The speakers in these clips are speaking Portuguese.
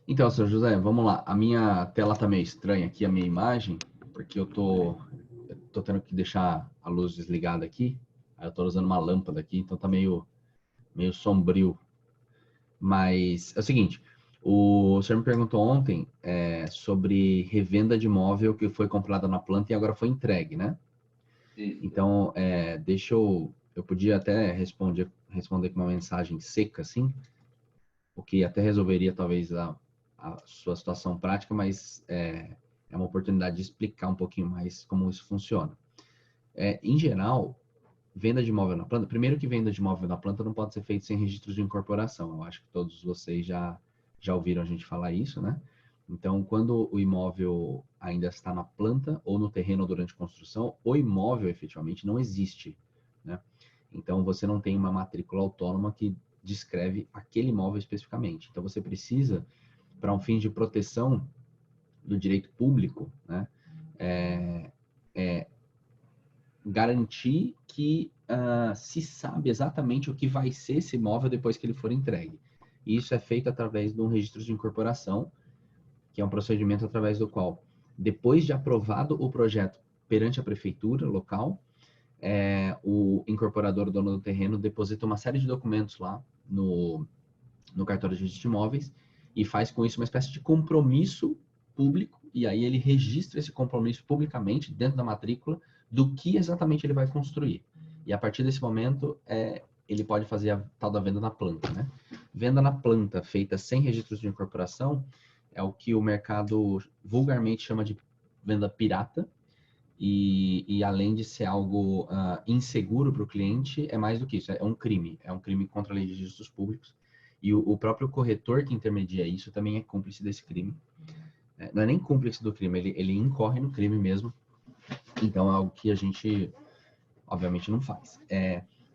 Então, senhor José, vamos lá. A minha tela tá meio estranha aqui, a minha imagem, porque eu tô tendo que deixar a luz desligada aqui. Aí eu tô usando uma lâmpada aqui, então tá meio sombrio. Mas é o seguinte, o senhor me perguntou ontem sobre revenda de imóvel que foi comprada na planta e agora foi entregue, né? Isso. Então, eu podia até responder com uma mensagem seca, assim, o que até resolveria talvez a sua situação prática, mas é uma oportunidade de explicar um pouquinho mais como isso funciona. Em geral, venda de imóvel na planta, primeiro que venda de imóvel na planta não pode ser feito sem registros de incorporação. Eu acho que todos vocês já ouviram a gente falar isso, né? Então, quando o imóvel ainda está na planta ou no terreno durante construção, o imóvel efetivamente não existe, né? Então, você não tem uma matrícula autônoma que descreve aquele imóvel especificamente. Então, você precisa, para um fim de proteção do direito público, né, garantir que se sabe exatamente o que vai ser esse imóvel depois que ele for entregue. E isso é feito através de um registro de incorporação, que é um procedimento através do qual, depois de aprovado o projeto perante a prefeitura local, o incorporador, o dono do terreno, deposita uma série de documentos lá no cartório de registro de imóveis e faz com isso uma espécie de compromisso público, e aí ele registra esse compromisso publicamente dentro da matrícula do que exatamente ele vai construir. E a partir desse momento, ele pode fazer a tal da venda na planta, né? Venda na planta feita sem registros de incorporação é o que o mercado vulgarmente chama de venda pirata, e além de ser algo inseguro para o cliente, é mais do que isso, é um crime contra a lei de registros públicos, e o próprio corretor que intermedia isso também é cúmplice desse crime. Não é nem cúmplice do crime, ele incorre no crime mesmo, então é algo que a gente, obviamente, não faz.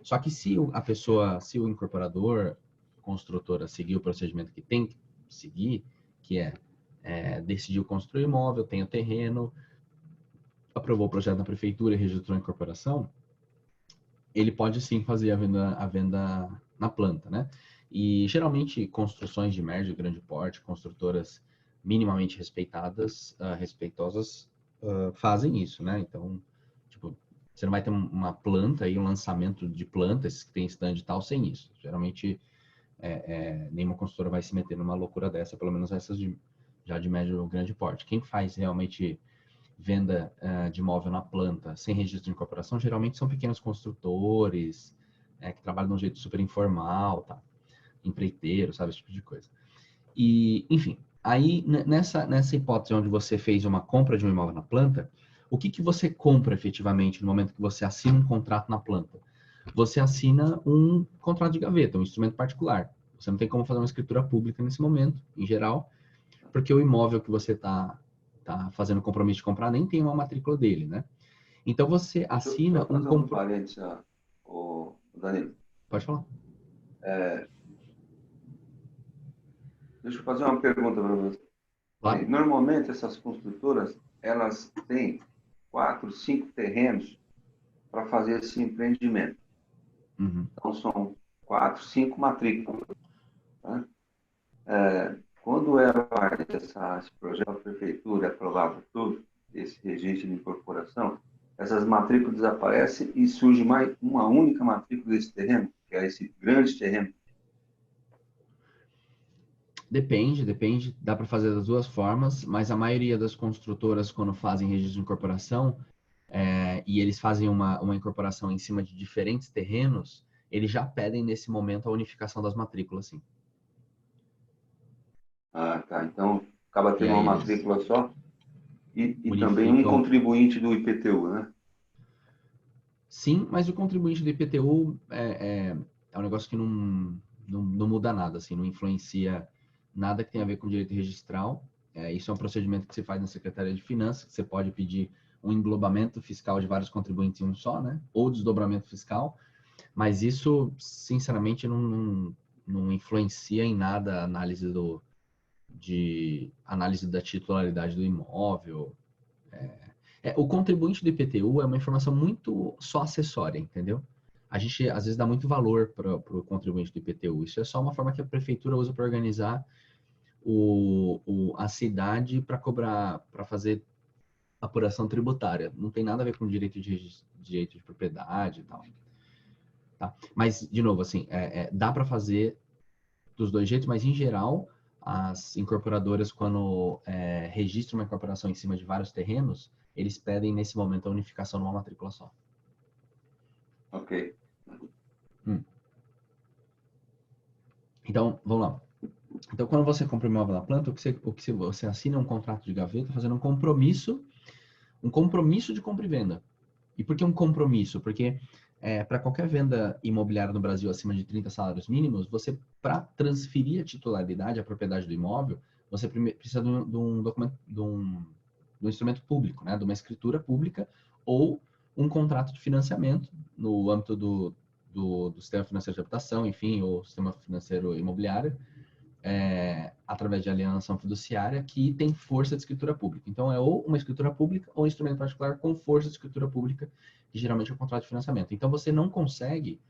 Só que se o incorporador, construtora, seguir o procedimento que tem que seguir, que decidiu construir o imóvel, tem o terreno, aprovou o projeto na prefeitura e registrou a incorporação, ele pode sim fazer a venda na planta, né? E geralmente construções de médio e grande porte, construtoras minimamente respeitosas, fazem isso, né? Então, tipo, você não vai ter uma planta e um lançamento de plantas que tem stand e tal sem isso. Geralmente, nenhuma construtora vai se meter numa loucura dessa, pelo menos essas já de médio ou grande porte. Quem faz realmente venda de imóvel na planta sem registro de incorporação, geralmente são pequenos construtores que trabalham de um jeito super informal, tá? Empreiteiro, sabe? Esse tipo de coisa. E, enfim, aí nessa hipótese onde você fez uma compra de um imóvel na planta, o que você compra efetivamente no momento que você assina um contrato na planta? Você assina um contrato de gaveta, um instrumento particular. Você não tem como fazer uma escritura pública nesse momento, em geral, porque o imóvel que você tá fazendo compromisso de comprar nem tem uma matrícula dele, né? Então você Deixa assina eu um fazer um parênteses, Danilo. Pode falar. É, deixa eu fazer uma pergunta para você. Claro. Normalmente, essas construtoras, elas têm 4, 5 terrenos para fazer esse empreendimento. Uhum. Então, são 4, 5 matrículas. Tá? Quando esse projeto da prefeitura é aprovado tudo, esse registro de incorporação, essas matrículas desaparecem e surge mais uma única matrícula desse terreno, que é esse grande terreno. Depende, dá para fazer das duas formas, mas a maioria das construtoras, quando fazem registro de incorporação, e eles fazem uma incorporação em cima de diferentes terrenos, eles já pedem nesse momento a unificação das matrículas, sim. Ah, tá. Então, acaba E tendo uma aí eles matrícula só e também um unificam. contribuinte do IPTU, né? Sim, mas o contribuinte do IPTU é um negócio que não muda nada, assim, não influencia nada que tenha a ver com direito registral. Isso é um procedimento que se faz na Secretaria de Finanças, que você pode pedir um englobamento fiscal de vários contribuintes em um só, né? Ou desdobramento fiscal, mas isso, sinceramente, não influencia em nada a análise da titularidade do imóvel. O contribuinte do IPTU é uma informação muito só acessória, entendeu? A gente, às vezes, dá muito valor para o contribuinte do IPTU. Isso é só uma forma que a prefeitura usa para organizar a cidade para cobrar, para fazer apuração tributária. Não tem nada a ver com direito de propriedade e tal. Tá? Mas, de novo, assim, dá para fazer dos dois jeitos, mas, em geral, as incorporadoras, quando registram uma incorporação em cima de vários terrenos, eles pedem, nesse momento, a unificação numa matrícula só. Ok. Então, vamos lá. Então, quando você compra um imóvel na planta, você assina um contrato de gaveta fazendo um compromisso de compra e venda. E por que um compromisso? Porque para qualquer venda imobiliária no Brasil acima de 30 salários mínimos, você, para transferir a titularidade, a propriedade do imóvel, você precisa de um documento, de um instrumento público, né? De uma escritura pública ou um contrato de financiamento no âmbito do sistema financeiro de habitação, enfim, ou sistema financeiro imobiliário, através de alienação fiduciária, que tem força de escritura pública. Então, é ou uma escritura pública ou um instrumento particular com força de escritura pública, que geralmente é o contrato de financiamento. Então, você não consegue,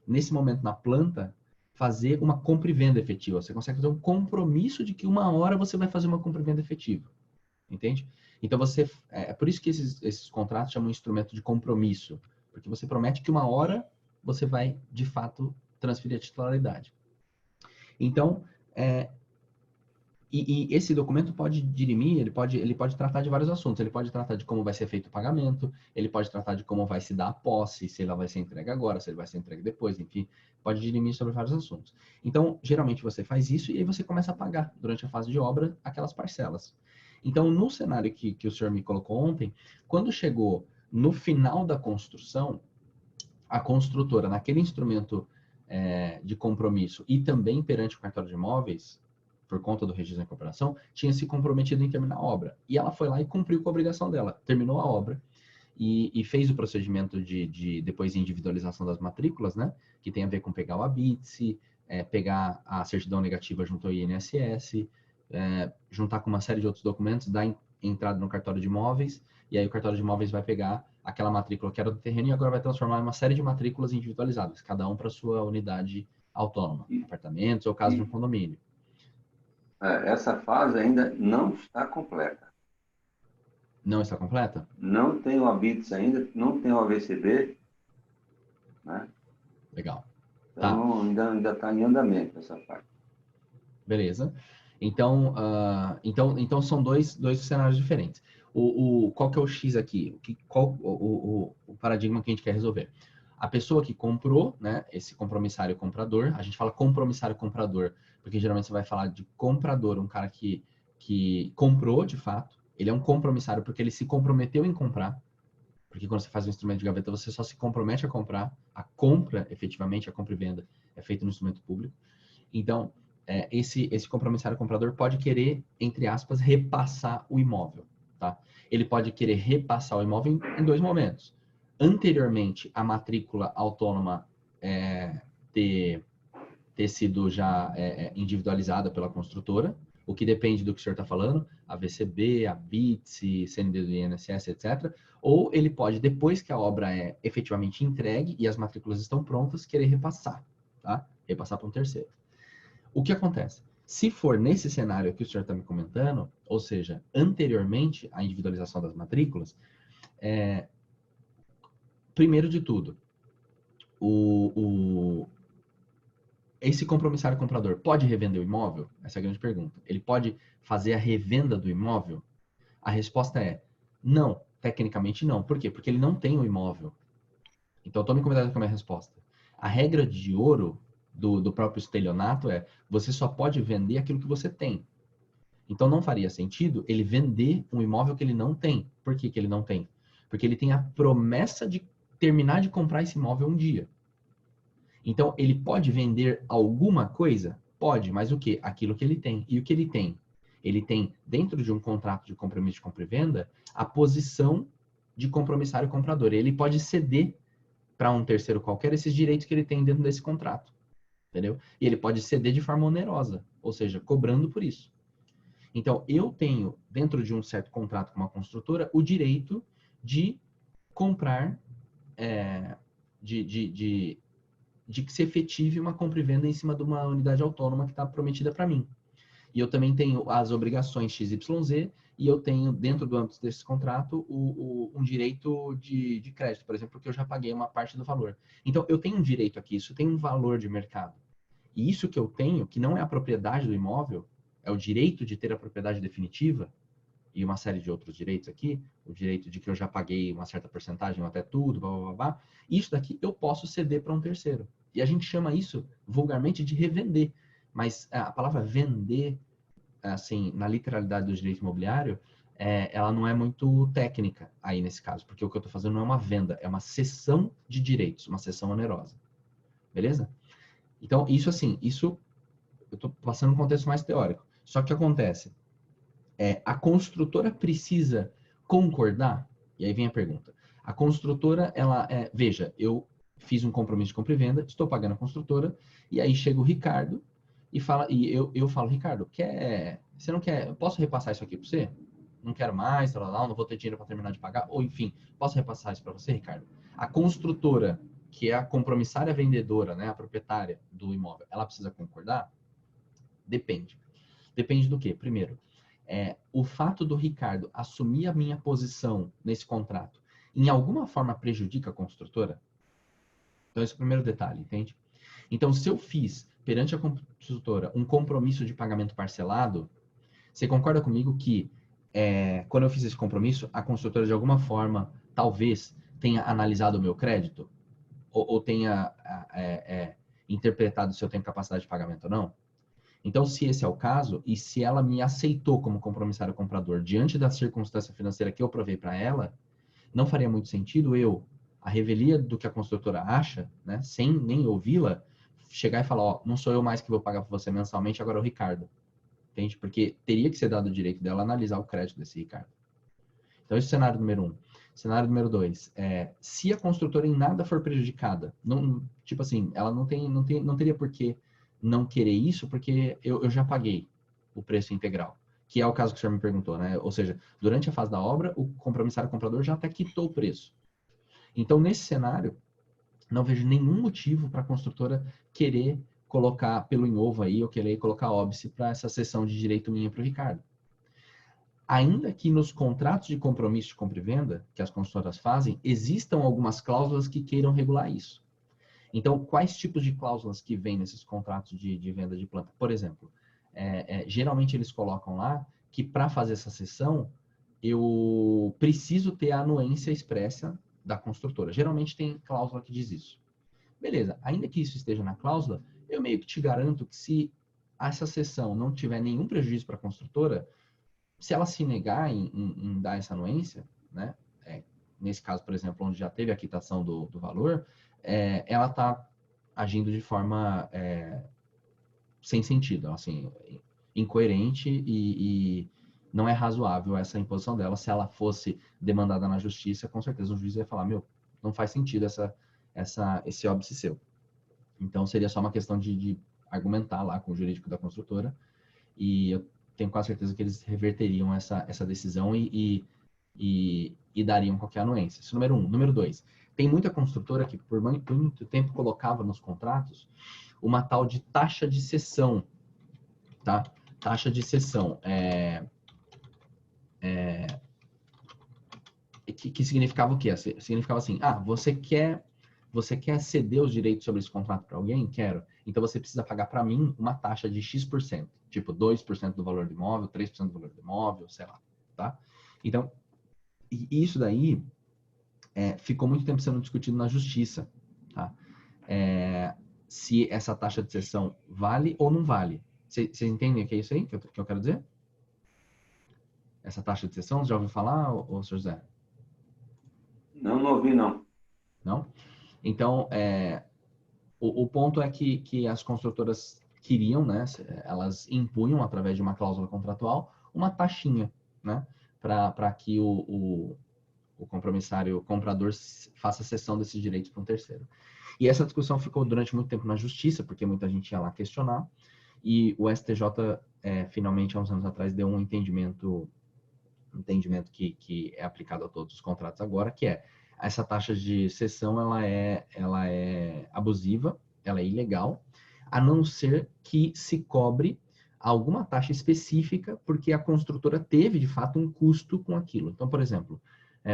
nesse momento na planta, fazer uma compra e venda efetiva. Você consegue fazer um compromisso de que uma hora você vai fazer uma compra e venda efetiva. Entende? Então, é por isso que esses contratos chamam de instrumento de compromisso, porque você promete que uma hora você vai, de fato, transferir a titularidade. Então, e esse documento pode dirimir, ele pode tratar de vários assuntos. Ele pode tratar de como vai ser feito o pagamento, ele pode tratar de como vai se dar a posse, se ela vai ser entregue agora, se ele vai ser entregue depois, enfim, pode dirimir sobre vários assuntos. Então, geralmente você faz isso e aí você começa a pagar, durante a fase de obra, aquelas parcelas. Então, no cenário que o senhor me colocou ontem, quando chegou no final da construção, a construtora, naquele instrumento de compromisso e também perante o cartório de imóveis, por conta do registro da incorporação, tinha se comprometido em terminar a obra. E ela foi lá e cumpriu com a obrigação dela. Terminou a obra e fez o procedimento de depois individualização das matrículas, né? Que tem a ver com pegar o ABITSE, pegar a certidão negativa junto ao INSS, juntar com uma série de outros documentos, dar entrada no cartório de imóveis, e aí o cartório de imóveis vai pegar aquela matrícula que era do terreno e agora vai transformar em uma série de matrículas individualizadas, cada um para sua unidade autônoma, apartamentos ou caso de um condomínio. Essa fase ainda não está completa. Não está completa? Não tem o ABITS ainda, não tem o AVCB, né? Legal. Então, Tá. ainda está em andamento essa parte. Beleza. Então, então são dois cenários diferentes. Qual que é o X aqui? Qual o paradigma que a gente quer resolver? A pessoa que comprou, né, esse compromissário comprador, a gente fala compromissário comprador, porque geralmente você vai falar de comprador, um cara que comprou de fato, ele é um compromissário porque ele se comprometeu em comprar, porque quando você faz um instrumento de gaveta, você só se compromete a comprar, a compra, efetivamente, a compra e venda é feita no instrumento público. Então, esse compromissário comprador pode querer, entre aspas, repassar o imóvel, tá? Ele pode querer repassar o imóvel em dois momentos. Anteriormente, a matrícula autônoma ter sido já individualizada pela construtora, o que depende do que o senhor está falando, a VCB, a BITSE, CND do INSS, etc. Ou ele pode, depois que a obra é efetivamente entregue e as matrículas estão prontas, querer repassar, tá? Repassar para um terceiro. O que acontece? Se for nesse cenário que o senhor está me comentando, ou seja, anteriormente à individualização das matrículas, primeiro de tudo, esse compromissário comprador pode revender o imóvel? Essa é a grande pergunta. Ele pode fazer a revenda do imóvel? A resposta é não, tecnicamente não. Por quê? Porque ele não tem o imóvel. Então, tome cuidado com a minha resposta. A regra de ouro do próprio estelionato é você só pode vender aquilo que você tem. Então, não faria sentido ele vender um imóvel que ele não tem. Por que ele não tem? Porque ele tem a promessa de terminar de comprar esse imóvel um dia. Então, ele pode vender alguma coisa? Pode, mas o quê? Aquilo que ele tem. E o que ele tem? Ele tem, dentro de um contrato de compromisso de compra e venda, a posição de compromissário comprador. Ele pode ceder para um terceiro qualquer esses direitos que ele tem dentro desse contrato. Entendeu? E ele pode ceder de forma onerosa, ou seja, cobrando por isso. Então, eu tenho, dentro de um certo contrato com uma construtora, o direito de comprar, de que se efetive uma compra e venda em cima de uma unidade autônoma que está prometida para mim. E eu também tenho as obrigações XYZ, e eu tenho, dentro do âmbito desse contrato, um direito de crédito, por exemplo, porque eu já paguei uma parte do valor. Então, eu tenho um direito aqui, isso tem um valor de mercado. E isso que eu tenho, que não é a propriedade do imóvel, é o direito de ter a propriedade definitiva, e uma série de outros direitos aqui, o direito de que eu já paguei uma certa porcentagem ou até tudo, blá, blá, blá, blá. Isso daqui eu posso ceder para um terceiro. E a gente chama isso vulgarmente de revender. Mas a palavra vender, assim, na literalidade do direito imobiliário, ela não é muito técnica aí nesse caso, porque o que eu estou fazendo não é uma venda, é uma cessão de direitos, uma cessão onerosa. Beleza? Então, isso assim, isso eu estou passando um contexto mais teórico. Só que acontece, a construtora precisa concordar? E aí vem a pergunta. A construtora, ela, veja, eu fiz um compromisso de compra e venda, estou pagando a construtora, e aí chega o Ricardo e fala, e eu falo, Ricardo, você não quer, eu posso repassar isso aqui para você? Não quero mais, não vou ter dinheiro para terminar de pagar, ou enfim, posso repassar isso para você, Ricardo? A construtora, que é a compromissária vendedora, né, a proprietária do imóvel, ela precisa concordar? Depende. Depende do quê? Primeiro, o fato do Ricardo assumir a minha posição nesse contrato, em alguma forma prejudica a construtora? Então, esse é o primeiro detalhe, entende? Então, se eu fiz perante a construtora um compromisso de pagamento parcelado, você concorda comigo que quando eu fiz esse compromisso, a construtora de alguma forma, talvez, tenha analisado o meu crédito? Ou tenha interpretado se eu tenho capacidade de pagamento ou não? Então, se esse é o caso, e se ela me aceitou como compromissário comprador diante da circunstância financeira que eu provei para ela, não faria muito sentido a revelia do que a construtora acha, né, sem nem ouvi-la, chegar e falar, ó, não sou eu mais que vou pagar para você mensalmente, agora é o Ricardo. Entende? Porque teria que ser dado o direito dela analisar o crédito desse Ricardo. Então, esse é o cenário número 1. Cenário número 2, se a construtora em nada for prejudicada, tipo assim, ela não teria por que não querer isso, porque eu já paguei o preço integral, que é o caso que o senhor me perguntou, né? Ou seja, durante a fase da obra, o compromissário comprador já até quitou o preço. Então, nesse cenário, não vejo nenhum motivo para a construtora querer colocar pelo em ovo aí, ou querer colocar óbice para essa cessão de direito minha para o Ricardo. Ainda que nos contratos de compromisso de compra e venda, que as construtoras fazem, existam algumas cláusulas que queiram regular isso. Então, quais tipos de cláusulas que vêm nesses contratos de venda de planta? Por exemplo, geralmente eles colocam lá que para fazer essa cessão, eu preciso ter a anuência expressa da construtora. Geralmente tem cláusula que diz isso. Beleza, ainda que isso esteja na cláusula, eu meio que te garanto que se essa cessão não tiver nenhum prejuízo para a construtora, se ela se negar em dar essa anuência, né, nesse caso, por exemplo, onde já teve a quitação do valor, ela está agindo de forma sem sentido, assim, incoerente e não é razoável essa imposição dela. Se ela fosse demandada na justiça, com certeza o juiz ia falar, não faz sentido esse óbice seu. Então, seria só uma questão de argumentar lá com o jurídico da construtora, e eu tenho quase certeza que eles reverteriam essa decisão e dariam qualquer anuência. Isso é número 1. Número 2, tem muita construtora que por muito tempo colocava nos contratos uma tal de taxa de cessão, tá? Taxa de cessão que significava o quê? Significava assim, você quer ceder os direitos sobre esse contrato para alguém? Quero. Então você precisa pagar para mim uma taxa de X%, tipo 2% do valor do imóvel, 3% do valor do imóvel, sei lá, tá? Então, isso daí ficou muito tempo sendo discutido na justiça, tá? Se essa taxa de cessão vale ou não vale. Vocês entendem o que é isso aí que eu quero dizer? Essa taxa de cessão, você já ouviu falar, ô Sr. José? Não ouvi, não. Não? Então, o ponto é que as construtoras queriam, né, elas impunham, através de uma cláusula contratual, uma taxinha, né, para que o compromissário, o comprador, faça cessão desses direitos para um terceiro. E essa discussão ficou durante muito tempo na justiça, porque muita gente ia lá questionar, e o STJ, finalmente, há uns anos atrás, deu um entendimento que é aplicado a todos os contratos agora, que essa taxa de cessão ela é abusiva, ela é ilegal, a não ser que se cobre alguma taxa específica, porque a construtora teve, de fato, um custo com aquilo. Então, por exemplo,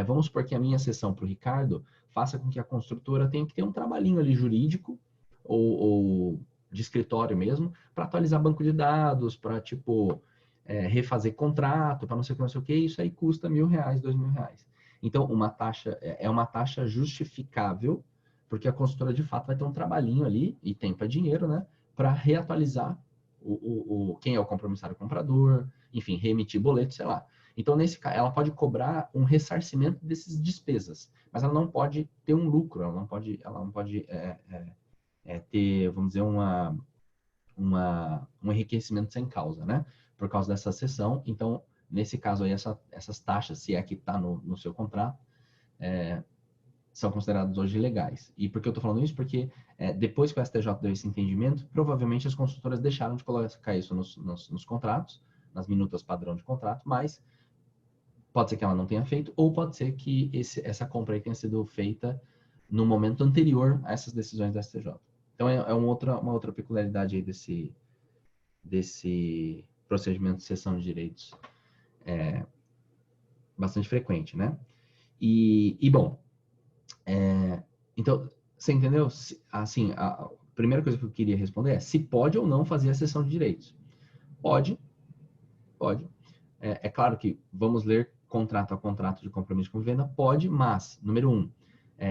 vamos supor que a minha cessão para o Ricardo faça com que a construtora tenha que ter um trabalhinho ali jurídico, ou de escritório mesmo, para atualizar banco de dados, para, tipo, refazer contrato, para não sei o que, isso aí custa R$1.000, R$2.000. Então, uma taxa, é uma taxa justificável, porque a consultora, de fato, vai ter um trabalhinho ali, e tempo é dinheiro, né, para reatualizar quem é o compromissário comprador, enfim, reemitir boleto, sei lá. Então, nesse caso, ela pode cobrar um ressarcimento dessas despesas, mas ela não pode ter um lucro, ela não pode ter, vamos dizer, um enriquecimento sem causa, né? Por causa dessa cessão. Então, nesse caso aí, essas taxas, se é que está no seu contrato, são consideradas hoje ilegais. E por que eu estou falando isso? Porque depois que o STJ deu esse entendimento, provavelmente as consultoras deixaram de colocar isso nos contratos, nas minutas padrão de contrato, mas pode ser que ela não tenha feito, ou pode ser que essa compra aí tenha sido feita no momento anterior a essas decisões da STJ. Então, uma outra peculiaridade aí desse procedimento de cessão de direitos bastante frequente, né? E bom, então, você entendeu? Assim, a primeira coisa que eu queria responder é se pode ou não fazer a cessão de direitos. Pode. É claro que vamos ler contrato a contrato de compromisso com venda, pode, mas, número 1,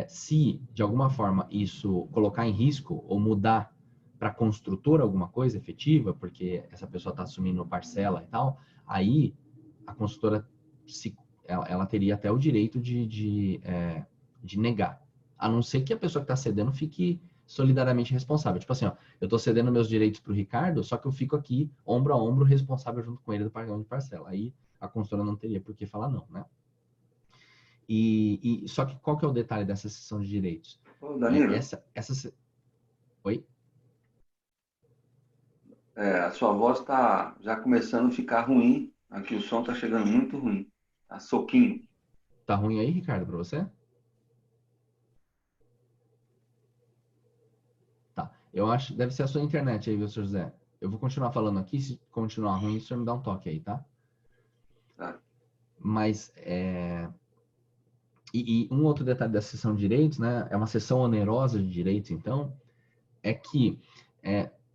se de alguma forma isso colocar em risco ou mudar para a construtora alguma coisa efetiva, porque essa pessoa está assumindo parcela e tal, aí a construtora ela teria até o direito de negar. A não ser que a pessoa que está cedendo fique solidariamente responsável. Tipo assim, ó, eu estou cedendo meus direitos para o Ricardo, só que eu fico aqui, ombro a ombro, responsável junto com ele do pagamento de parcela. Aí a consultora não teria por que falar não, né? Só que qual que é o detalhe dessa cessão de direitos? Ô, Danilo, Oi? a sua voz está já começando a ficar ruim. Aqui o som está chegando muito ruim. Tá soquinho. Tá ruim aí, Ricardo, para você? Tá. Eu acho, deve ser a sua internet aí, viu, Sr. José? Eu vou continuar falando aqui, se continuar ruim, o senhor me dá um toque aí, tá? Tá? Mas, e um outro detalhe da cessão de direitos, né? É uma cessão onerosa de direitos, então, é que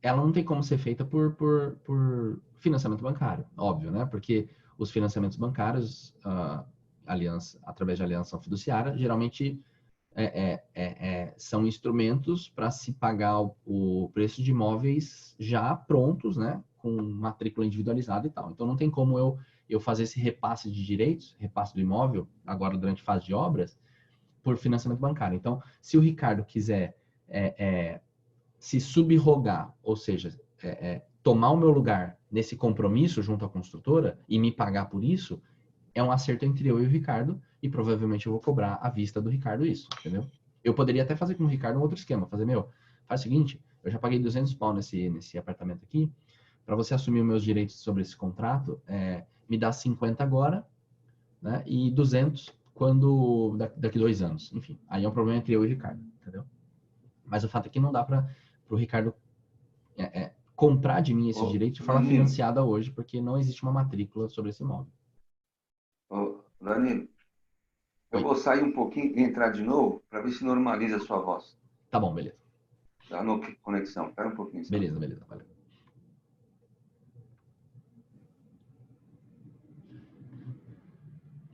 ela não tem como ser feita por financiamento bancário, óbvio, né? Porque os financiamentos bancários, através de aliança fiduciária, geralmente são instrumentos para se pagar o preço de imóveis já prontos, né? Com matrícula individualizada e tal. Então, não tem como eu fazer esse repasse de direitos, repasse do imóvel, agora durante fase de obras, por financiamento bancário. Então, se o Ricardo quiser se subrogar, ou seja, tomar o meu lugar nesse compromisso junto à construtora e me pagar por isso, é um acerto entre eu e o Ricardo e provavelmente eu vou cobrar à vista do Ricardo isso, entendeu? Eu poderia até fazer com o Ricardo um outro esquema, faz o seguinte, eu já paguei 200 pau nesse apartamento aqui, para você assumir os meus direitos sobre esse contrato, me dá 50 agora, né, e 200 daqui 2 anos, enfim. Aí é um problema entre eu e o Ricardo, entendeu? Mas o fato é que não dá para o Ricardo comprar de mim esses Ô, direitos de forma Danilo, financiada hoje, porque não existe uma matrícula sobre esse imóvel. Danilo, eu Oi, vou sair um pouquinho e entrar de novo para ver se normaliza a sua voz. tá bom, beleza. Dá no conexão. Espera um pouquinho só. Beleza, valeu.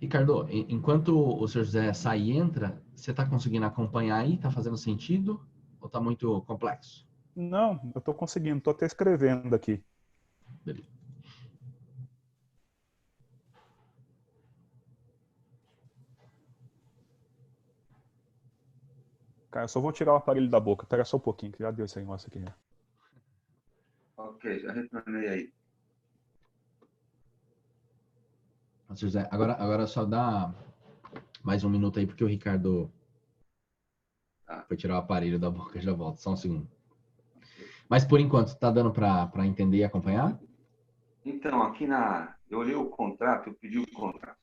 Ricardo, enquanto o Sr. José sai e entra, você está conseguindo acompanhar aí? Está fazendo sentido? Ou está muito complexo? Não, eu estou conseguindo, estou até escrevendo aqui. Beleza. Cara, eu só vou tirar o aparelho da boca. Espera só um pouquinho, que já deu esse negócio aqui. Ok, já retornei aí. Sr. José, agora só dá mais um minuto aí, porque o Ricardo Tá, foi tirar o aparelho da boca, já volto, só um segundo. ok. Mas por enquanto, está dando para entender e acompanhar? Então, eu olhei o contrato, eu pedi o contrato.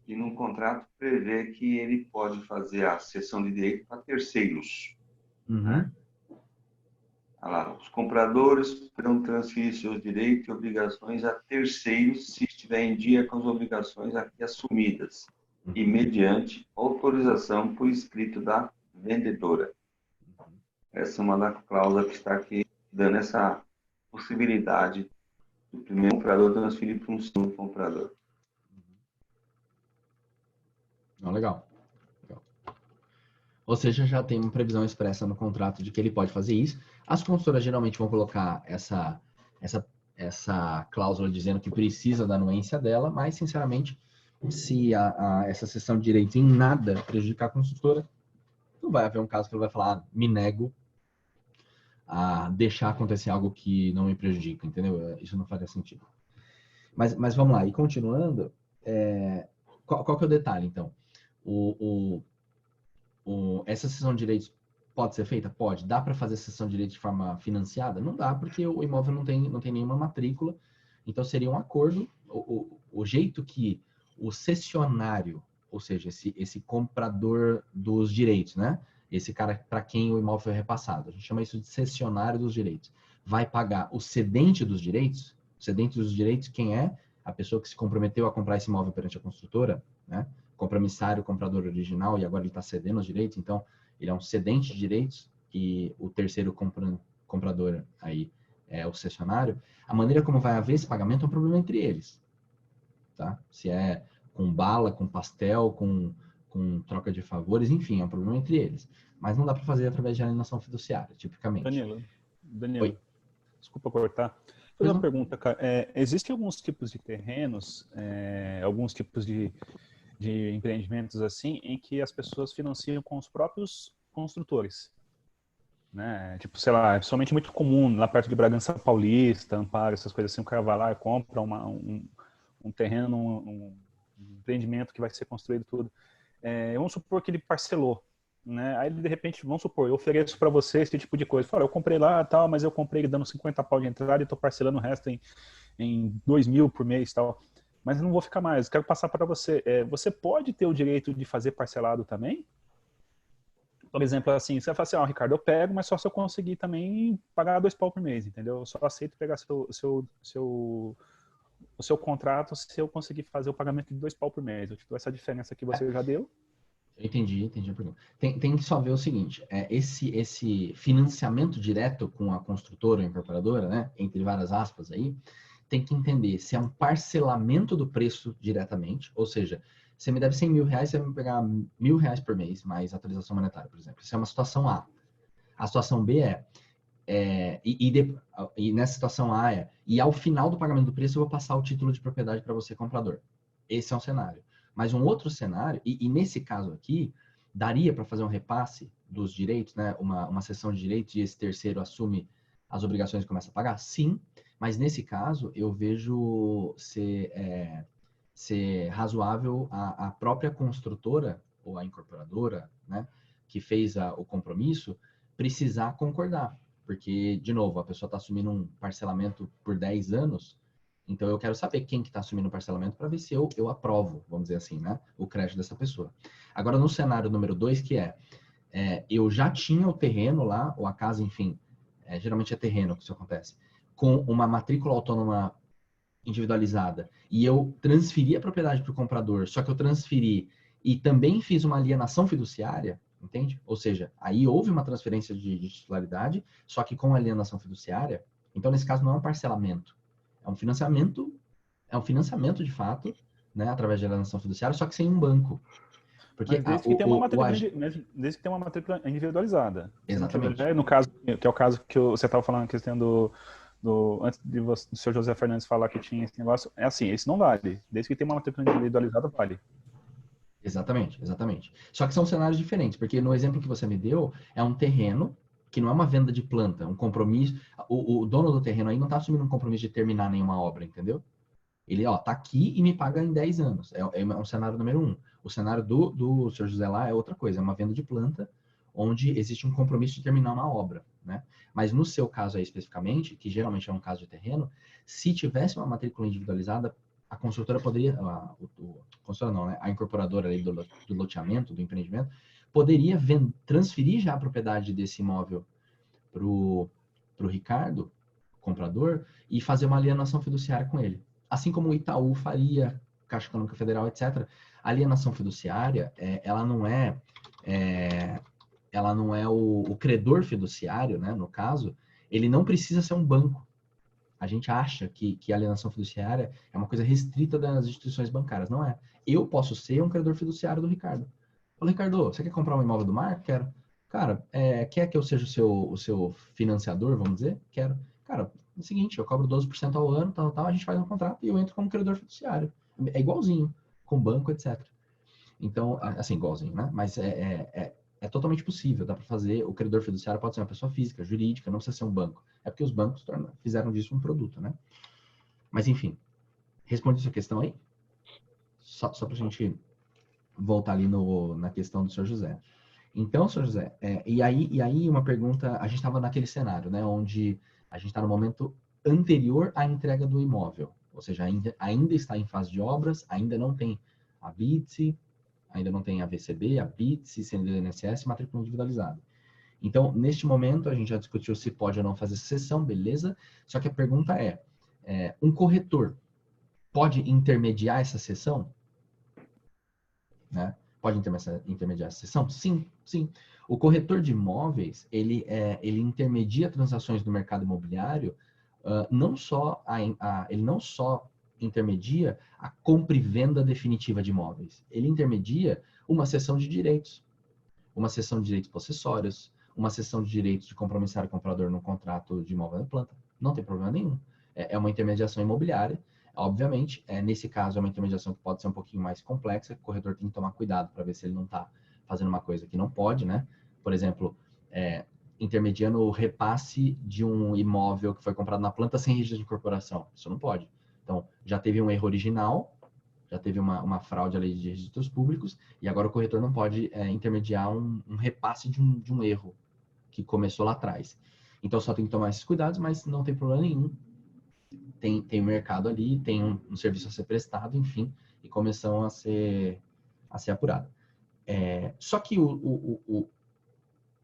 E no contrato prevê que ele pode fazer a cessão de direito para terceiros, né? Uhum. Olha lá, os compradores poderão transferir seus direitos e obrigações a terceiros se estiver em dia com as obrigações aqui assumidas e mediante autorização por escrito da vendedora. Essa é uma das cláusulas que está aqui dando essa possibilidade do primeiro comprador transferir para um segundo comprador. Não, legal. Ou seja, já tem uma previsão expressa no contrato de que ele pode fazer isso. As consultoras geralmente vão colocar essa cláusula dizendo que precisa da anuência dela, mas, sinceramente, se essa cessão de direitos em nada prejudicar a consultora, não vai haver um caso que ele vai falar, me nego a deixar acontecer algo que não me prejudica, entendeu? Isso não faria sentido. Mas vamos lá, e continuando, qual que é o detalhe, então? Essa cessão de direitos pode ser feita? Pode. Dá para fazer cessão de direitos de forma financiada? Não dá, porque o imóvel não tem nenhuma matrícula. Então, seria um acordo. O jeito que o cessionário, ou seja, esse comprador dos direitos, né? Esse cara para quem o imóvel foi repassado, a gente chama isso de cessionário dos direitos, vai pagar o cedente dos direitos. O cedente dos direitos, quem é? A pessoa que se comprometeu a comprar esse imóvel perante a construtora, né? Compromissário, comprador original, e agora ele está cedendo os direitos, então ele é um cedente de direitos, e o terceiro comprador aí é o cessionário. A maneira como vai haver esse pagamento é um problema entre eles, tá? Se é com bala, com pastel, com troca de favores, enfim, é um problema entre eles. Mas não dá para fazer através de alienação fiduciária, tipicamente. Danilo, Oi. Desculpa cortar. Vou fazer uma pergunta, cara. Existem alguns tipos de terrenos, alguns tipos de empreendimentos assim, em que as pessoas financiam com os próprios construtores, né? Tipo, sei lá, é somente muito comum lá perto de Bragança Paulista, Amparo, essas coisas assim, o cara vai lá e compra um terreno, um empreendimento que vai ser construído tudo. Vamos supor que ele parcelou, né? Aí de repente, vamos supor, eu ofereço para você esse tipo de coisa. Fala, eu comprei lá tal, mas eu comprei dando 50 pau de entrada e estou parcelando o resto em 2.000 por mês tal. Mas eu não vou ficar mais, quero passar para você. Você pode ter o direito de fazer parcelado também? Por exemplo, assim, você vai falar assim, Ricardo, eu pego, mas só se eu conseguir também pagar 2 pau por mês, entendeu? Eu só aceito pegar o seu contrato se eu conseguir fazer o pagamento de 2 pau por mês. Eu te dou essa diferença que você já deu. Eu entendi a pergunta. Tem que só ver o seguinte, esse financiamento direto com a construtora ou incorporadora, né, entre várias aspas aí, tem que entender se é um parcelamento do preço diretamente, ou seja, você me deve 100 mil reais, você vai me pegar R$1.000 por mês, mais atualização monetária, por exemplo. Isso é uma situação A. A situação B e nessa situação A e ao final do pagamento do preço eu vou passar o título de propriedade para você, comprador. Esse é um cenário. Mas um outro cenário, e nesse caso aqui, daria para fazer um repasse dos direitos, né? Uma cessão de direitos e esse terceiro assume as obrigações e começa a pagar? Sim, mas nesse caso eu vejo ser razoável a própria construtora ou a incorporadora, né, que fez o compromisso, precisar concordar. Porque, de novo, a pessoa está assumindo um parcelamento por 10 anos, então eu quero saber quem que está assumindo o parcelamento para ver se eu aprovo, vamos dizer assim, né, o crédito dessa pessoa. Agora, no cenário número 2, que eu já tinha o terreno lá, ou a casa, enfim, geralmente é terreno que isso acontece, com uma matrícula autônoma individualizada, e eu transferi a propriedade para o comprador, só que eu transferi e também fiz uma alienação fiduciária, entende? Ou seja, aí houve uma transferência de titularidade, só que com alienação fiduciária. Então, nesse caso, não é um parcelamento, é um financiamento de fato, né, através de alienação fiduciária, só que sem um banco. Porque mas desde que tem uma matrícula individualizada. Exatamente. No caso, que é o caso que você estava falando, que tem antes do senhor José Fernandes falar que tinha esse negócio, assim, esse não vale. Desde que tem uma matrícula individualizada, vale. Exatamente. Só que são cenários diferentes, porque no exemplo que você me deu, é um terreno que não é uma venda de planta, é um compromisso. O dono do terreno aí não está assumindo um compromisso de terminar nenhuma obra, entendeu? Ele, tá aqui e me paga em 10 anos. É um cenário número 1. O cenário do Sr. José lá é outra coisa, é uma venda de planta, onde existe um compromisso de terminar uma obra, né? Mas no seu caso aí especificamente, que geralmente é um caso de terreno, se tivesse uma matrícula individualizada, a construtora poderia, construtora não, né? A incorporadora aí do loteamento, do empreendimento, poderia transferir já a propriedade desse imóvel pro para o Ricardo, comprador, e fazer uma alienação fiduciária com ele. Assim como o Itaú faria, Caixa Econômica Federal, etc. A alienação fiduciária, ela não é o credor fiduciário, né, no caso, ele não precisa ser um banco. A gente acha que a alienação fiduciária é uma coisa restrita das instituições bancárias. Não é. Eu posso ser um credor fiduciário do Ricardo. Ô, Ricardo, você quer comprar um imóvel do Marco? Quero. Cara, quer que eu seja o seu financiador, vamos dizer? Quero. Cara, é o seguinte, eu cobro 12% ao ano, tal, a gente faz um contrato e eu entro como credor fiduciário. É igualzinho, com banco, etc. Então, assim, igualzinho, né? Mas é totalmente possível, dá para fazer. O credor fiduciário pode ser uma pessoa física, jurídica, não precisa ser um banco. É porque os bancos fizeram disso um produto, né? Mas, enfim, responde essa questão aí? Só para a gente voltar ali na questão do Sr. José. Então, Sr. José, e aí uma pergunta, a gente estava naquele cenário, né, onde a gente está no momento anterior à entrega do imóvel, ou seja, ainda está em fase de obras, ainda não tem a BITSE, ainda não tem a VCB, a BITSE, CND do INSS, matrícula individualizada. Então, neste momento, a gente já discutiu se pode ou não fazer essa cessão, beleza? Só que a pergunta um corretor pode intermediar essa cessão? Né? Pode intermediar essa cessão? Sim, sim. O corretor de imóveis, ele intermedia transações no mercado imobiliário, ele não só intermedia a compra e venda definitiva de imóveis, ele intermedia uma cessão de direitos, uma cessão de direitos possessórios, uma cessão de direitos de compromissário comprador no contrato de imóvel na planta. Não tem problema nenhum. É uma intermediação imobiliária. Obviamente, nesse caso, é uma intermediação que pode ser um pouquinho mais complexa, que o corretor tem que tomar cuidado para ver se ele não está fazendo uma coisa que não pode, né? Por exemplo, intermediando o repasse de um imóvel que foi comprado na planta sem registro de incorporação. Isso não pode. Então, já teve um erro original, já teve uma fraude à lei de registros públicos, e agora o corretor não pode intermediar um repasse de um erro que começou lá atrás. Então, só tem que tomar esses cuidados, mas não tem problema nenhum. Tem um mercado ali, tem um serviço a ser prestado, enfim, e começam a ser apurado. Só que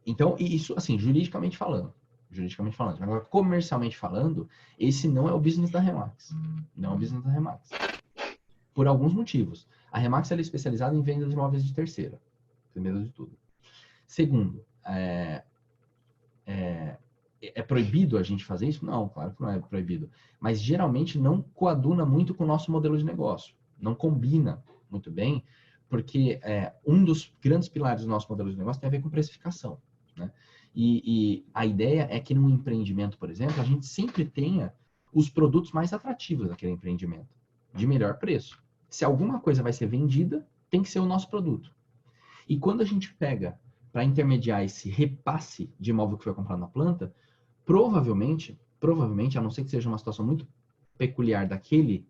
então, isso, assim, juridicamente falando. Agora, comercialmente falando, esse não é o business da Remax. Não é o business da Remax. Por alguns motivos. A Remax ela é especializada em venda de imóveis de terceira. Primeiro de tudo. Segundo, é proibido a gente fazer isso? Não, claro que não é proibido. Mas geralmente não coaduna muito com o nosso modelo de negócio. Não combina muito bem, porque um dos grandes pilares do nosso modelo de negócio tem a ver com precificação, né? E a ideia é que num empreendimento, por exemplo, a gente sempre tenha os produtos mais atrativos daquele empreendimento, de melhor preço. Se alguma coisa vai ser vendida, tem que ser o nosso produto. E quando a gente pega para intermediar esse repasse de imóvel que foi comprado na planta, provavelmente, a não ser que seja uma situação muito peculiar daquele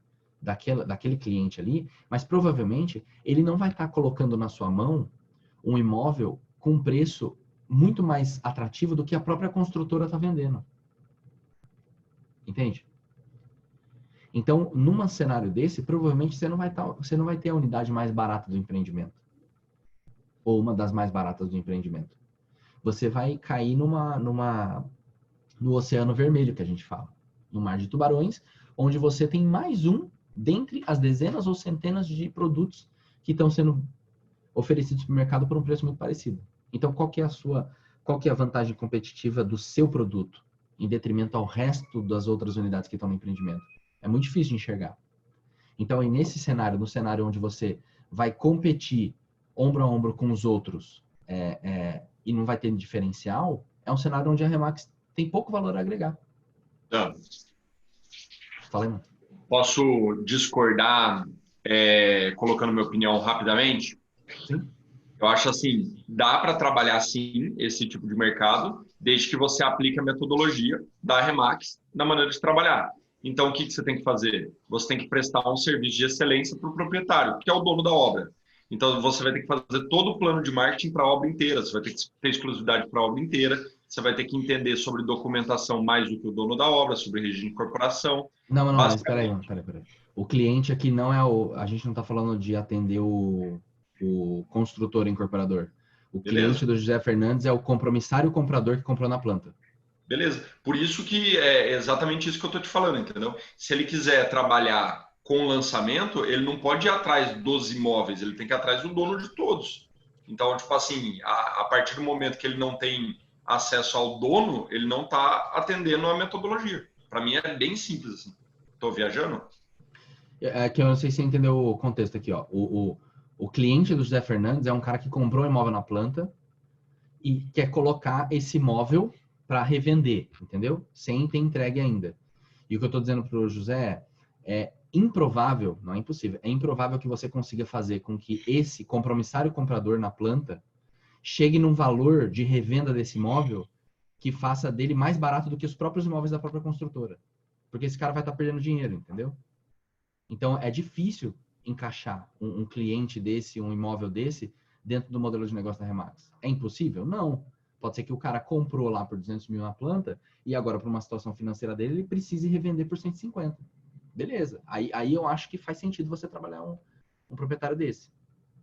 cliente ali, mas provavelmente ele não vai estar colocando na sua mão um imóvel com um preço muito mais atrativo do que a própria construtora está vendendo. Entende? Então, num cenário desse, provavelmente você não vai ter a unidade mais barata do empreendimento. Ou uma das mais baratas do empreendimento. Você vai cair no oceano vermelho, que a gente fala. No mar de tubarões, onde você tem mais um dentre as dezenas ou centenas de produtos que estão sendo oferecidos para o mercado por um preço muito parecido. Então, qual que é a vantagem competitiva do seu produto em detrimento ao resto das outras unidades que estão no empreendimento? É muito difícil de enxergar. Então, no cenário onde você vai competir ombro a ombro com os outros e não vai ter diferencial, é um cenário onde a Remax tem pouco valor a agregar. Fala aí, mano. Posso discordar colocando minha opinião rapidamente? Sim. Eu acho assim, dá para trabalhar sim esse tipo de mercado, desde que você aplique a metodologia da Remax na maneira de trabalhar. Então, o que você tem que fazer? Você tem que prestar um serviço de excelência para o proprietário, que é o dono da obra. Então, você vai ter que fazer todo o plano de marketing para a obra inteira, você vai ter que ter exclusividade para a obra inteira, você vai ter que entender sobre documentação mais do que o dono da obra, sobre regime de incorporação. Não, mas espera aí. O cliente aqui não é a gente não está falando de atender o construtor incorporador. O cliente do José Fernandes é o compromissário comprador que comprou na planta. Beleza. Por isso que é exatamente isso que eu tô te falando, entendeu? Se ele quiser trabalhar com lançamento, ele não pode ir atrás dos imóveis, ele tem que ir atrás do dono de todos. Então, tipo assim, a partir do momento que ele não tem acesso ao dono, ele não está atendendo a metodologia. Para mim é bem simples assim. Tô viajando? É que eu não sei se você entendeu o contexto aqui, ó. O cliente do José Fernandes é um cara que comprou um imóvel na planta e quer colocar esse imóvel para revender, entendeu? Sem ter entregue ainda. E o que eu estou dizendo para o José é improvável, não é impossível, é improvável que você consiga fazer com que esse compromissário comprador na planta chegue num valor de revenda desse imóvel que faça dele mais barato do que os próprios imóveis da própria construtora. Porque esse cara vai estar perdendo dinheiro, entendeu? Então, é difícil encaixar um cliente desse, um imóvel desse, dentro do modelo de negócio da Remax. É impossível? Não. Pode ser que o cara comprou lá por 200 mil na planta e agora, por uma situação financeira dele, ele precise revender por 150. Beleza. Aí eu acho que faz sentido você trabalhar um proprietário desse.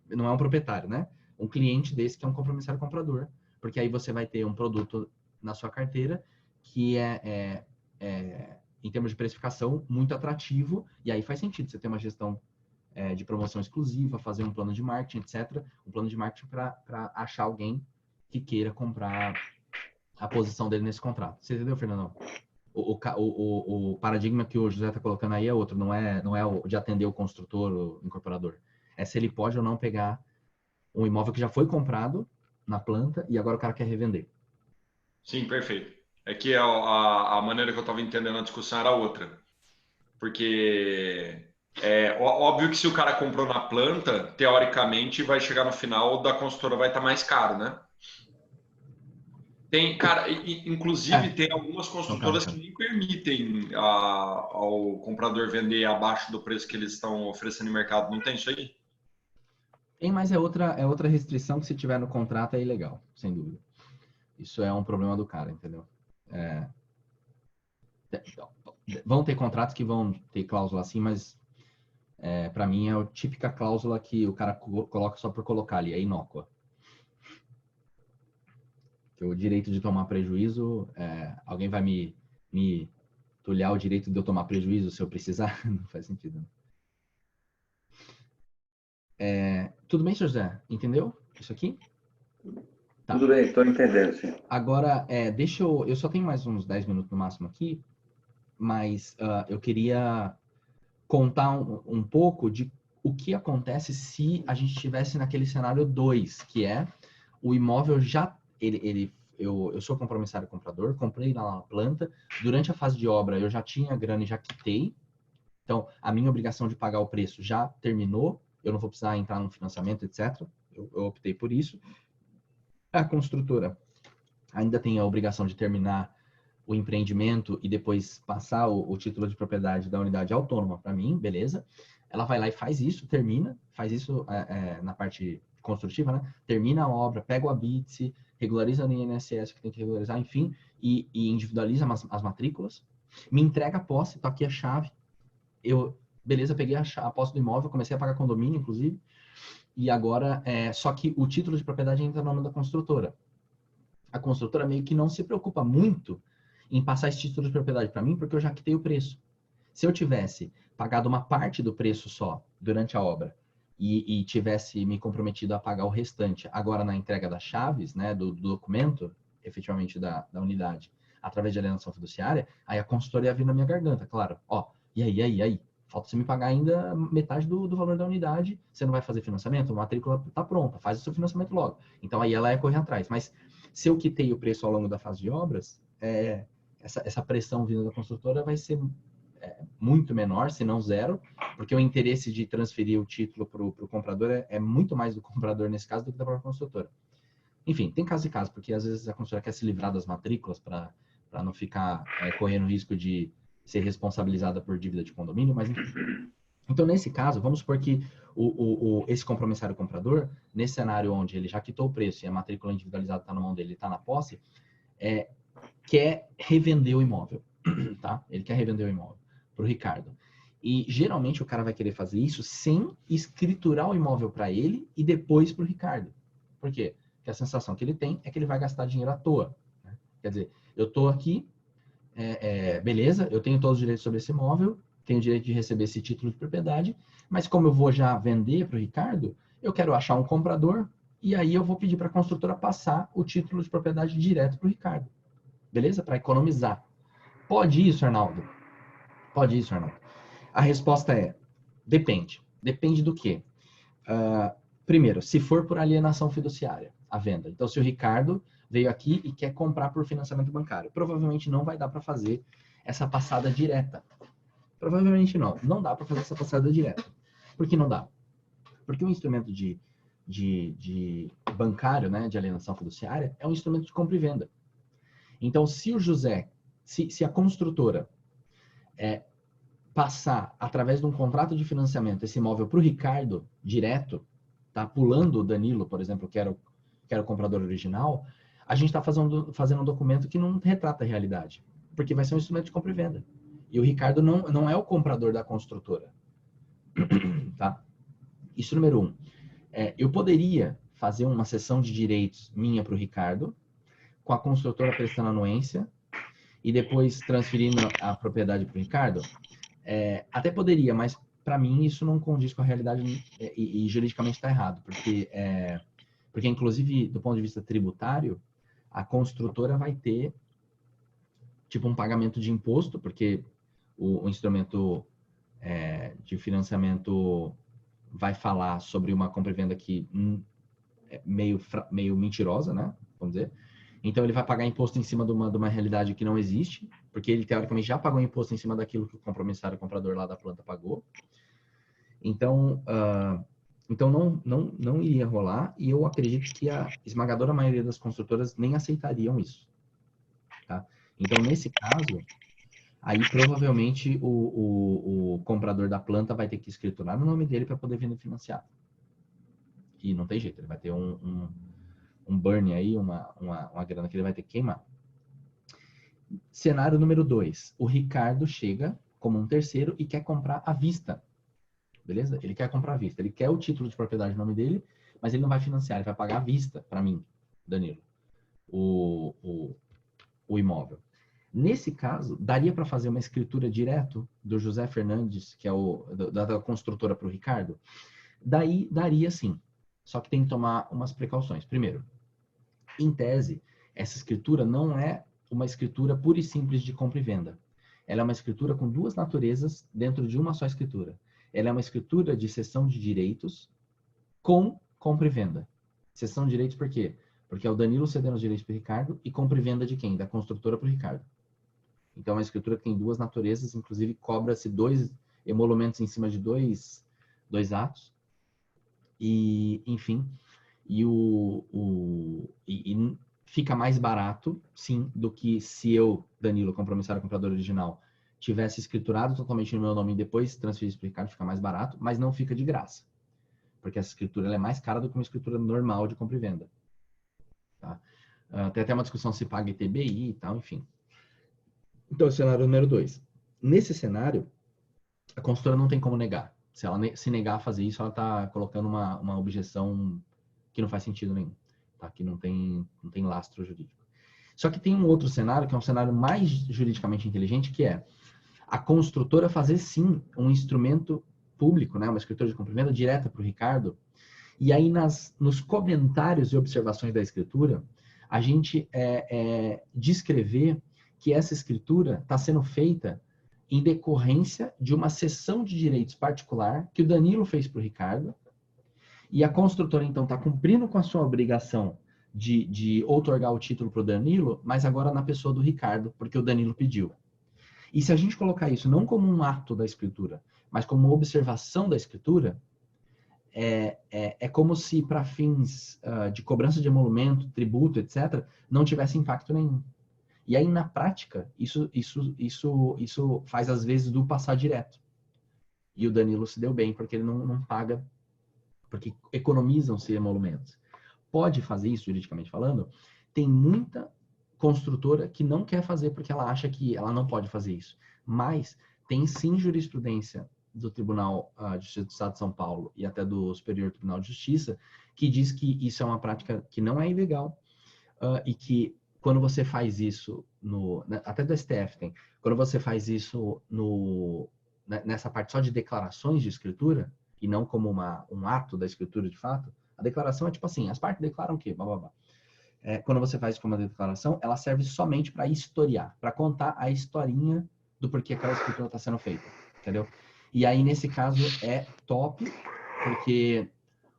Não é um proprietário, né? Um cliente desse que é um compromissário comprador. Porque aí você vai ter um produto na sua carteira que em termos de precificação, muito atrativo, e aí faz sentido você ter uma gestão de promoção exclusiva, fazer um plano de marketing, etc. Um plano de marketing para achar alguém que queira comprar a posição dele nesse contrato. Você entendeu, Fernandão? O paradigma que o José está colocando aí é outro, não é o de atender o construtor, o incorporador. É se ele pode ou não pegar um imóvel que já foi comprado na planta e agora o cara quer revender. Sim, perfeito. É que a maneira que eu estava entendendo a discussão era outra. Porque é óbvio que se o cara comprou na planta, teoricamente vai chegar no final da construtora vai estar mais caro, né? Tem, cara, inclusive tem algumas construtoras que nem permitem ao comprador vender abaixo do preço que eles estão oferecendo no mercado. Não tem isso aí? Tem, mas é outra restrição que se tiver no contrato é ilegal, sem dúvida. Isso é um problema do cara, entendeu? Vão ter contratos que vão ter cláusula assim, mas para mim é a típica cláusula que o cara coloca só por colocar ali, é inócua. Que o direito de tomar prejuízo, alguém vai me tulhar o direito de eu tomar prejuízo se eu precisar? Não faz sentido. Tudo bem, Sr. José? Entendeu isso aqui? Tá. Tudo bem, estou entendendo, sim. Agora, eu só tenho mais uns 10 minutos no máximo aqui, mas eu queria contar um pouco de o que acontece se a gente estivesse naquele cenário 2, que é o imóvel já... Eu sou compromissário comprador, comprei na planta, durante a fase de obra eu já tinha grana e já quitei, então a minha obrigação de pagar o preço já terminou, eu não vou precisar entrar no financiamento, etc. Eu optei por isso. A construtora ainda tem a obrigação de terminar o empreendimento e depois passar o título de propriedade da unidade autônoma para mim, beleza. Ela vai lá e faz isso, faz isso na parte construtiva, né? Termina a obra, pega o habite, regulariza no INSS que tem que regularizar, enfim, e individualiza as matrículas, me entrega a posse, tá aqui a chave, beleza, peguei a posse do imóvel, comecei a pagar condomínio, inclusive, e agora, só que o título de propriedade entra no nome da construtora. A construtora meio que não se preocupa muito em passar esse título de propriedade para mim, porque eu já quitei o preço. Se eu tivesse pagado uma parte do preço só durante a obra e tivesse me comprometido a pagar o restante agora na entrega das chaves, né, do documento, efetivamente da unidade, através de alienação fiduciária, aí a consultora ia vir na minha garganta, claro. Ó, e aí? Falta você me pagar ainda metade do valor da unidade, você não vai fazer financiamento? A matrícula está pronta, faz o seu financiamento logo. Então aí ela ia correr atrás. Mas se eu quitei o preço ao longo da fase de obras, essa pressão vindo da construtora vai ser muito menor, se não zero, porque o interesse de transferir o título para o comprador é muito mais do comprador nesse caso do que da própria construtora. Enfim, tem caso e caso, porque às vezes a construtora quer se livrar das matrículas para não ficar correndo risco de ser responsabilizada por dívida de condomínio, mas enfim. Então, nesse caso, vamos supor que esse compromissário comprador, nesse cenário onde ele já quitou o preço e a matrícula individualizada está na mão dele, está na posse, quer revender o imóvel, tá? Ele quer revender o imóvel para o Ricardo. E, geralmente, o cara vai querer fazer isso sem escriturar o imóvel para ele e depois para o Ricardo. Por quê? Porque a sensação que ele tem é que ele vai gastar dinheiro à toa. Né? Quer dizer, eu estou aqui, beleza, eu tenho todos os direitos sobre esse imóvel, tenho o direito de receber esse título de propriedade, mas como eu vou já vender para o Ricardo, eu quero achar um comprador e aí eu vou pedir para a construtora passar o título de propriedade direto para o Ricardo. Beleza? Para economizar. Pode isso, Arnaldo? Pode isso, Arnaldo? A resposta é, depende. Depende do quê? Primeiro, se for por alienação fiduciária, a venda. Então, se o Ricardo veio aqui e quer comprar por financiamento bancário, provavelmente não vai dar para fazer essa passada direta. Provavelmente não. Não dá para fazer essa passada direta. Por que não dá? Porque o instrumento de bancário, né, de alienação fiduciária, é um instrumento de compra e venda. Então, se o José, se a construtora passar, através de um contrato de financiamento, esse imóvel para o Ricardo, direto, tá pulando o Danilo, por exemplo, que era o comprador original, a gente está fazendo um documento que não retrata a realidade, porque vai ser um instrumento de compra e venda. E o Ricardo não é o comprador da construtora. Tá? Isso número 1. Eu poderia fazer uma cessão de direitos minha para o Ricardo, com a construtora prestando anuência, e depois transferindo a propriedade para o Ricardo? Até poderia, mas para mim isso não condiz com a realidade e juridicamente está errado, porque inclusive do ponto de vista tributário, a construtora vai ter tipo um pagamento de imposto, porque o instrumento de financiamento vai falar sobre uma compra e venda que é meio mentirosa, né? Vamos dizer. Então, ele vai pagar imposto em cima de uma realidade que não existe, porque ele, teoricamente, já pagou imposto em cima daquilo que o compromissário, o comprador lá da planta pagou. Então, não iria rolar, e eu acredito que a esmagadora maioria das construtoras nem aceitariam isso. Tá? Então, nesse caso, aí provavelmente o comprador da planta vai ter que escriturar no nome dele para poder vender financiado. E não tem jeito, ele vai ter um burn aí, uma grana que ele vai ter que queimar. Cenário número 2. O Ricardo chega como um terceiro e quer comprar à vista. Beleza? Ele quer comprar à vista. Ele quer o título de propriedade no nome dele, mas ele não vai financiar, ele vai pagar à vista para mim, Danilo, o imóvel. Nesse caso, daria para fazer uma escritura direto do José Fernandes, que é da construtora, para o Ricardo? Daria sim. Só que tem que tomar umas precauções. Primeiro, em tese, essa escritura não é uma escritura pura e simples de compra e venda. Ela é uma escritura com duas naturezas dentro de uma só escritura. Ela é uma escritura de cessão de direitos com compra e venda. Cessão de direitos por quê? Porque é o Danilo cedendo os direitos para o Ricardo e compra e venda de quem? Da construtora para o Ricardo. Então, é uma escritura que tem duas naturezas, inclusive cobra-se 2 emolumentos em cima de dois atos. E, enfim, e fica mais barato, sim, do que se eu, Danilo, compromissário comprador original, tivesse escriturado totalmente no meu nome e depois transferisse para o Ricardo, fica mais barato, mas não fica de graça. Porque essa escritura ela é mais cara do que uma escritura normal de compra e venda. Tá? Tem até uma discussão se paga ITBI e tal, enfim. Então, cenário número 2. Nesse cenário, a consultora não tem como negar. Se ela se negar a fazer isso, ela está colocando uma objeção que não faz sentido nenhum. Tá? Que não tem lastro jurídico. Só que tem um outro cenário, que é um cenário mais juridicamente inteligente, que é a construtora fazer, sim, um instrumento público, né? Uma escritura de compra e venda direta para o Ricardo. E aí, nos comentários e observações da escritura, a gente descrever que essa escritura está sendo feita em decorrência de uma cessão de direitos particular que o Danilo fez para o Ricardo, e a construtora, então, está cumprindo com a sua obrigação de outorgar o título para o Danilo, mas agora na pessoa do Ricardo, porque o Danilo pediu. E se a gente colocar isso não como um ato da escritura, mas como uma observação da escritura, é como se, para fins de cobrança de emolumento, tributo, etc., não tivesse impacto nenhum. E aí, na prática, isso faz, às vezes, do passar direto. E o Danilo se deu bem, porque ele não paga, porque economizam-se emolumentos. Pode fazer isso, juridicamente falando? Tem muita construtora que não quer fazer porque ela acha que ela não pode fazer isso. Mas tem, sim, jurisprudência do Tribunal de Justiça do Estado de São Paulo e até do Superior Tribunal de Justiça, que diz que isso é uma prática que não é ilegal e que quando você faz isso até do STF tem, quando você faz isso nessa parte só de declarações de escritura, e não como um ato da escritura de fato, a declaração é tipo assim, as partes declaram o quê? Blá, blá, blá. Quando você faz isso como uma declaração, ela serve somente para historiar, para contar a historinha do porquê aquela escritura está sendo feita, entendeu? E aí, nesse caso, é top, porque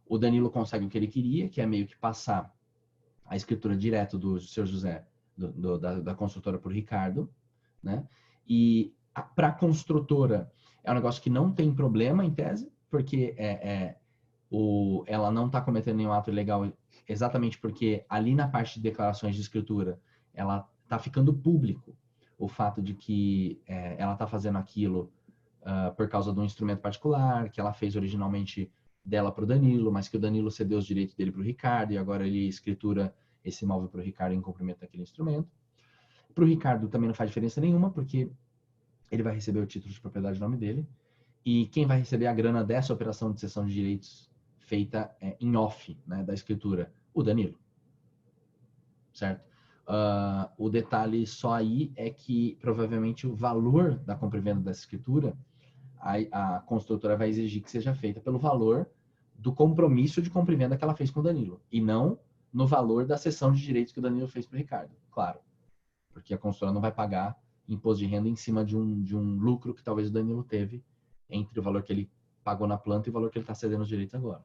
o Danilo consegue o que ele queria, que é meio que passar a escritura direto do Sr. José, da construtora para o Ricardo, né? E para a construtora é um negócio que não tem problema, em tese, porque ela não está cometendo nenhum ato ilegal, exatamente porque ali na parte de declarações de escritura, ela está ficando público o fato de que ela está fazendo aquilo por causa de um instrumento particular, que ela fez originalmente dela para o Danilo, mas que o Danilo cedeu os direitos dele para o Ricardo, e agora ele escritura esse imóvel para o Ricardo em cumprimento daquele instrumento. Para o Ricardo também não faz diferença nenhuma, porque ele vai receber o título de propriedade no nome dele, e quem vai receber a grana dessa operação de cessão de direitos feita em off, né, da escritura? O Danilo. Certo? O detalhe só aí é que provavelmente o valor da compra e venda dessa escritura, a construtora vai exigir que seja feita pelo valor do compromisso de compra e venda que ela fez com o Danilo, e não no valor da cessão de direitos que o Danilo fez para o Ricardo, claro. Porque a construtora não vai pagar imposto de renda em cima de um lucro que talvez o Danilo teve entre o valor que ele pagou na planta e o valor que ele está cedendo os direitos agora.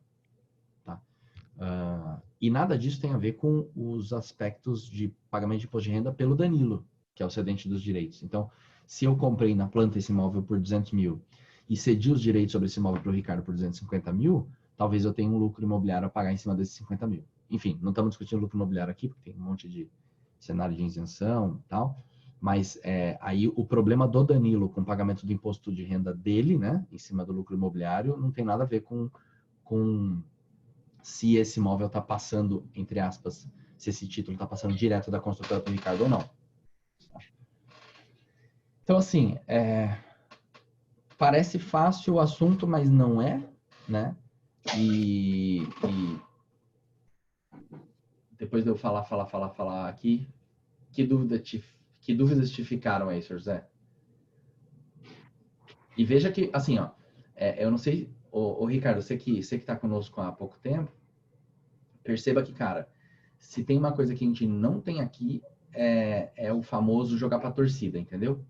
Tá? E nada disso tem a ver com os aspectos de pagamento de imposto de renda pelo Danilo, que é o cedente dos direitos. Então, se eu comprei na planta esse imóvel por 200 mil e cedi os direitos sobre esse imóvel para o Ricardo por 250 mil, talvez eu tenha um lucro imobiliário a pagar em cima desses 50 mil. Enfim, não estamos discutindo lucro imobiliário aqui, porque tem um monte de cenário de isenção e tal, mas aí o problema do Danilo com o pagamento do imposto de renda dele, né, em cima do lucro imobiliário, não tem nada a ver com se esse imóvel está passando, entre aspas, se esse título está passando direto da construtora para o Ricardo ou não. Então, assim, parece fácil o assunto, mas não é, né? E depois de eu falar aqui, que dúvidas te ficaram aí, Sr. José? E veja que, assim, ó, eu não sei, ô Ricardo, você que está conosco há pouco tempo, perceba que, cara, se tem uma coisa que a gente não tem aqui, é o famoso jogar pra torcida, entendeu?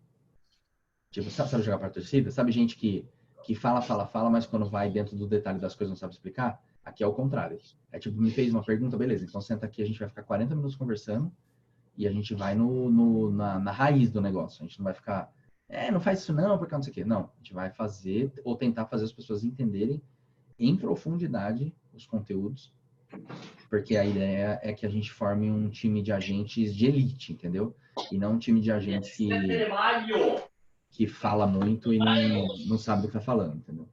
Tipo, sabe jogar pra torcida? Sabe gente que fala, mas quando vai dentro do detalhe das coisas não sabe explicar? Aqui é o contrário. É tipo, me fez uma pergunta, beleza, então senta aqui, a gente vai ficar 40 minutos conversando e a gente vai na raiz do negócio. A gente não vai ficar, não faz isso não, porque não sei o quê. Não, a gente vai fazer, ou tentar fazer as pessoas entenderem em profundidade os conteúdos, porque a ideia é que a gente forme um time de agentes de elite, entendeu? E não um time de agentes que fala muito e não sabe do que está falando, entendeu?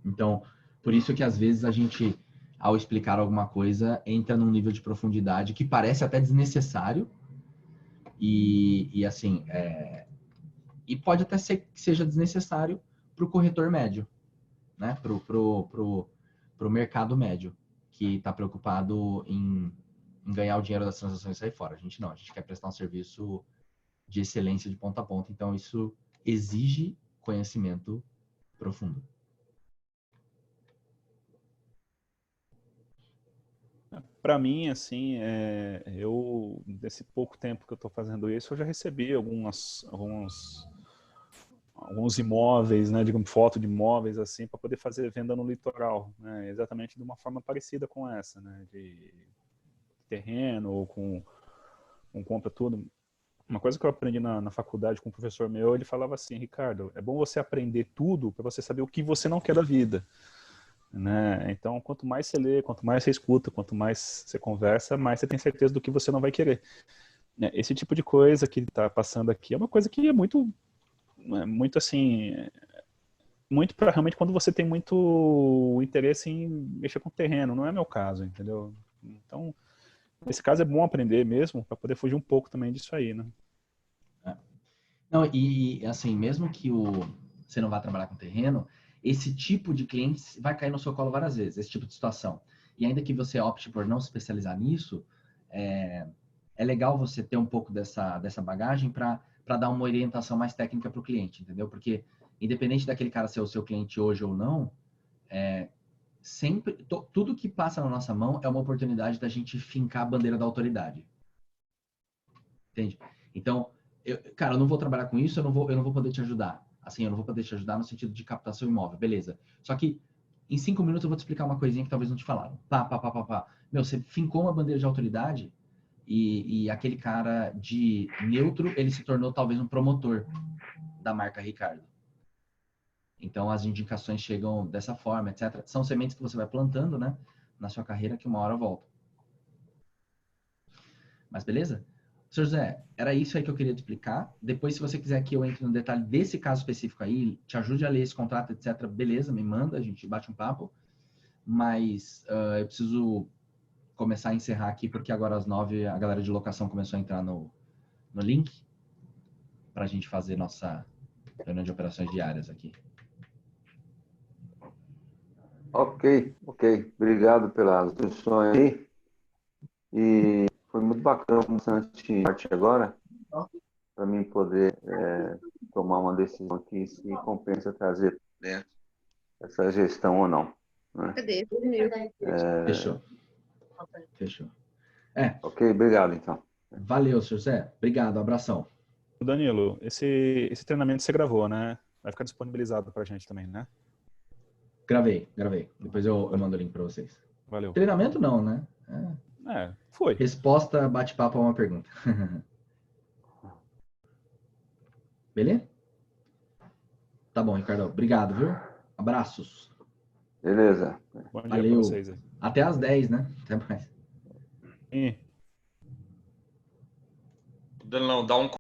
Então, por isso que às vezes a gente, ao explicar alguma coisa, entra num nível de profundidade que parece até desnecessário e assim, e pode até ser que seja desnecessário para o corretor médio, né? Pro mercado médio, que está preocupado em ganhar o dinheiro das transações e sair fora. A gente não, a gente quer prestar um serviço de excelência de ponta a ponta, então isso exige conhecimento profundo. Para mim, assim, eu, nesse pouco tempo que eu estou fazendo isso, eu já recebi alguns imóveis, né, digamos, foto de imóveis, assim, para poder fazer venda no litoral, né, exatamente de uma forma parecida com essa, né, de terreno ou com compra tudo. Uma coisa que eu aprendi na faculdade com um professor meu, ele falava assim, Ricardo, é bom você aprender tudo para você saber o que você não quer da vida. Né? Então, quanto mais você lê, quanto mais você escuta, quanto mais você conversa, mais você tem certeza do que você não vai querer. Esse tipo de coisa que está passando aqui é uma coisa que é muito assim, muito para realmente quando você tem muito interesse em mexer com o terreno. Não é meu caso, entendeu? Então, nesse caso é bom aprender mesmo, para poder fugir um pouco também disso aí, né? Não, e assim, mesmo que você não vá trabalhar com terreno, esse tipo de cliente vai cair no seu colo várias vezes, esse tipo de situação. E ainda que você opte por não se especializar nisso, é legal você ter um pouco dessa bagagem para dar uma orientação mais técnica para o cliente, entendeu? Porque independente daquele cara ser o seu cliente hoje ou não, sempre tudo que passa na nossa mão é uma oportunidade da gente fincar a bandeira da autoridade. Entende? Então, cara, eu não vou trabalhar com isso, eu não vou poder te ajudar. Assim, eu não vou poder te ajudar no sentido de captação imóvel, beleza. Só que em 5 minutos eu vou te explicar uma coisinha que talvez não te falaram. Meu, você fincou uma bandeira de autoridade e aquele cara de neutro, ele se tornou talvez um promotor da marca Ricardo. Então, as indicações chegam dessa forma, etc. São sementes que você vai plantando, né, na sua carreira que uma hora volta. Mas beleza? Sr. José, era isso aí que eu queria te explicar. Depois, se você quiser que eu entre no detalhe desse caso específico aí, te ajude a ler esse contrato, etc., beleza, me manda, a gente bate um papo. Mas eu preciso começar a encerrar aqui, porque agora às 9 a galera de locação começou a entrar no link para a gente fazer nossa reunião de operações diárias aqui. Ok. Obrigado pelas instruções aí. E foi muito bacana, bastante parte agora, para mim poder tomar uma decisão aqui se compensa trazer dentro essa gestão ou não. Né? Fechou. Ok, obrigado então. Valeu, Sr. José. Obrigado, abração. Danilo, esse treinamento você gravou, né? Vai ficar disponibilizado pra gente também, né? Gravei. Depois eu mando o link para vocês. Valeu. Treinamento não, né? Foi. Resposta, bate-papo a uma pergunta. Beleza? Tá bom, Ricardo. Obrigado, viu? Abraços. Beleza. Bom dia Valeu. pra vocês aí. Até às 10, né? Até mais. E... Danilão, dá um